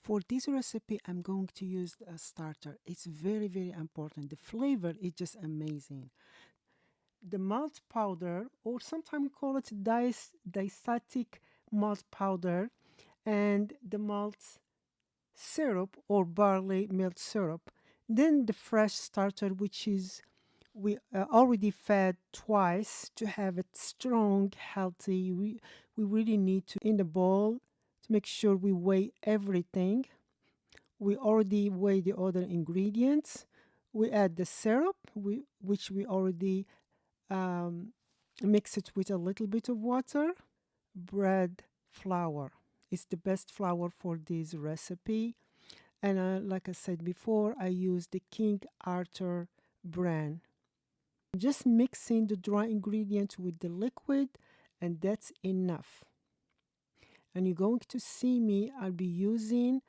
For this recipe, I'm going to use a starter. It's very, very important. The flavor is just amazing. The malt powder, or sometimes we call it diastatic malt powder, and the malt syrup or barley malt syrup. Then the fresh starter, which is we already fed twice to have it strong, healthy. We really need to in the bowl to make sure we weigh everything. We already weigh the other ingredients. We add the syrup, which we already um, mix it with a little bit of water. Bread flour is the best flour for this recipe. And like I said before, I use the King Arthur brand. Just mixing the dry ingredient with the liquid, and that's enough. And you're going to see me, I'll be using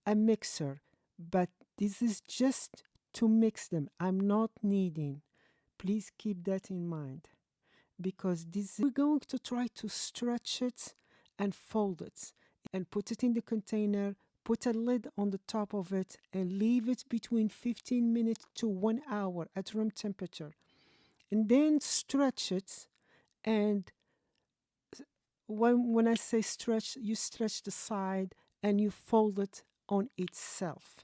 a mixer, but this is just to mix them. I'm not kneading. Please keep that in mind because this we're going to try to stretch it and fold it and put it in the container, put a lid on the top of it and leave it between 15 minutes to 1 hour at room temperature. And then stretch it, and when I say stretch, you stretch the side and you fold it on itself.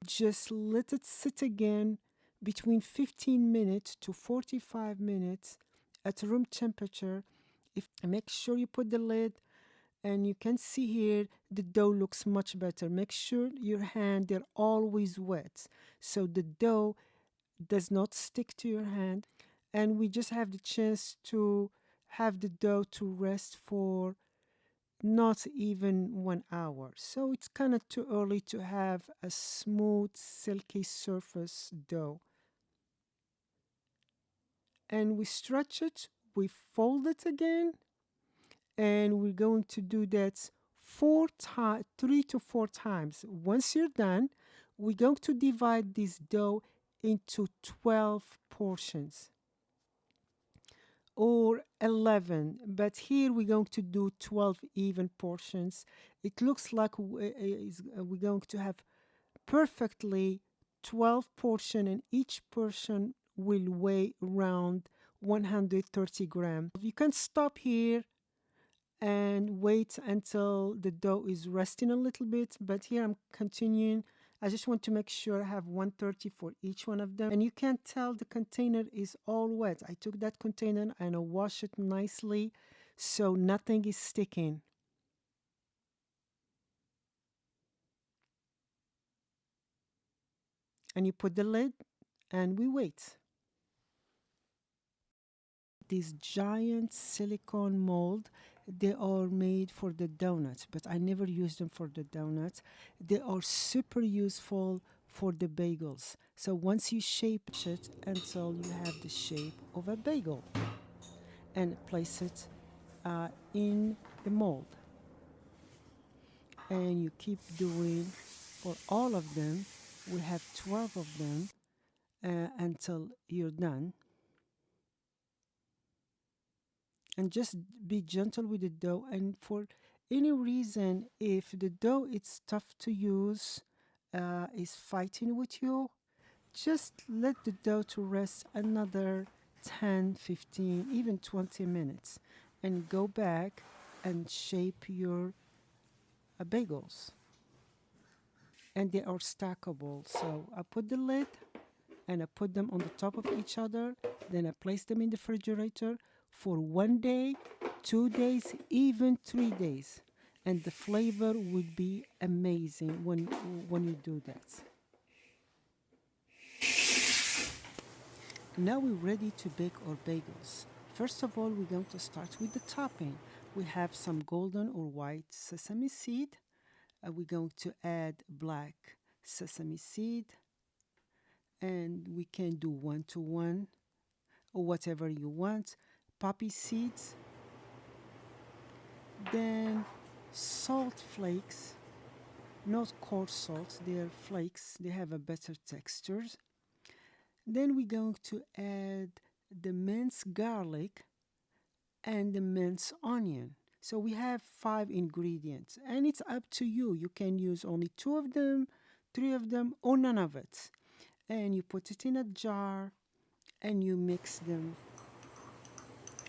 Just let it sit again between 15 minutes to 45 minutes at room temperature. If make sure you put the lid, and you can see here the dough looks much better. Make sure your hand they're always wet so the dough does not stick to your hand. And we just have the chance to have the dough to rest for not even 1 hour. So it's kind of too early to have a smooth, silky surface dough. And we stretch it, we fold it again, and we're going to do that 3 to 4 times. Once you're done, we're going to divide this dough into 12 portions or 11, but here we're going to do 12 even portions. It looks like we're going to have perfectly 12 portion, and each portion will weigh around 130 grams. You can stop here and wait until the dough is resting a little bit, but here I'm continuing. I just want to make sure I have 130 for each one of them. And you can tell the container is all wet. I took that container and I washed it nicely so nothing is sticking. And you put the lid and we wait. These giant silicone mold, they are made for the donuts, but I never use them for the donuts. They are super useful for the bagels. So once you shape it until you have the shape of a bagel and place it in the mold, and you keep doing for all of them. We have 12 of them until you're done. And just be gentle with the dough, and for any reason if the dough is tough to use, is fighting with you, just let the dough to rest another 10, 15, even 20 minutes and go back and shape your bagels. And they are stackable, so I put the lid and I put them on the top of each other, then I place them in the refrigerator for 1 day, 2 days, even 3 days. And the flavor would be amazing when you do that. Now we're ready to bake our bagels. First of all, we're going to start with the topping. We have some golden or white sesame seed. We're going to add black sesame seed. And we can do 1-to-1 or whatever you want. Poppy seeds, then salt flakes, not coarse salt, they're flakes, they have a better texture. Then we're going to add the minced garlic and the minced onion. So we have 5 ingredients, and it's up to you. You can use only 2 of them, 3 of them, or none of it. And you put it in a jar and you mix them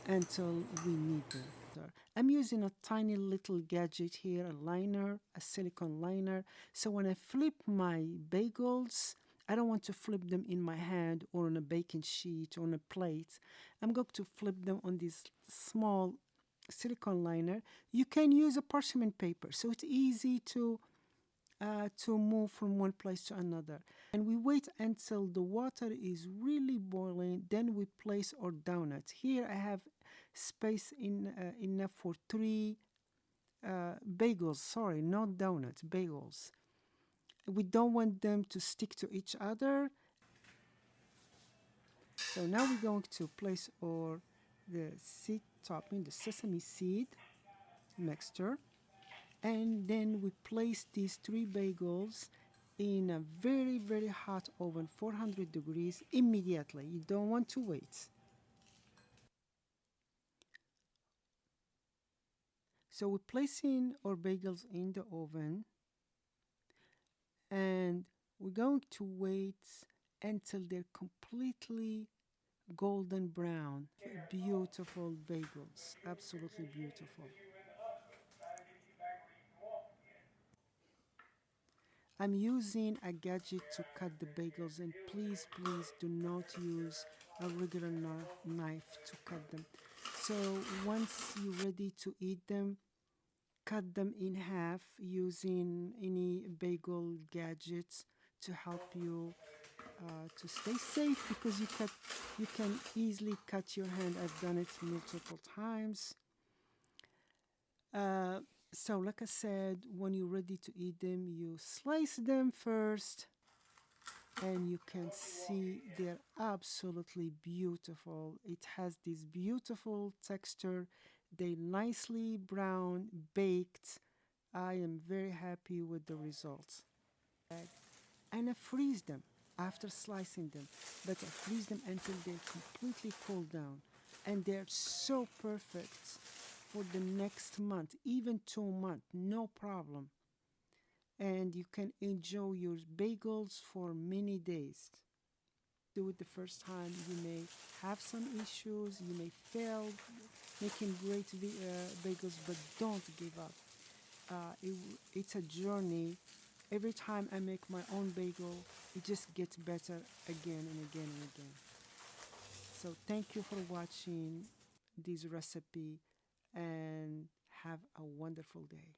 until we need them. I'm using a tiny little gadget here, a liner, a silicone liner. So when I flip my bagels, I don't want to flip them in my hand or on a baking sheet or on a plate. I'm going to flip them on this small silicone liner. You can use a parchment paper, so it's easy to move from one place to another. And we wait until the water is really boiling, then we place our donuts. Here I have space enough for 3 bagels, sorry, not donuts, bagels. We don't want them to stick to each other. So now we're going to place the seed topping, the sesame seed mixture, and then we place these 3 bagels in a very very hot oven, 400 degrees, immediately. You don't want to wait. So we're placing our bagels in the oven, and we're going to wait until they're completely golden brown. Beautiful bagels, absolutely beautiful. I'm using a gadget to cut the bagels, and please, please do not use a regular knife to cut them. So once you're ready to eat them, cut them in half using any bagel gadgets to help you to stay safe, because you can easily cut your hand. I've done it multiple times. Uh, so like I said, when you're ready to eat them, you slice them first, and you can see they're absolutely beautiful. It has this beautiful texture. They nicely brown baked. I am very happy with the results. And I freeze them after slicing them, but I freeze them until they completely cool down, and they're so perfect for the next month, even 2 months, no problem. And you can enjoy your bagels for many days. Do it the first time, you may have some issues, you may fail making great bagels, but don't give up. It's a journey. Every time I make my own bagel, it just gets better again and again and again. So thank you for watching this recipe, and have a wonderful day.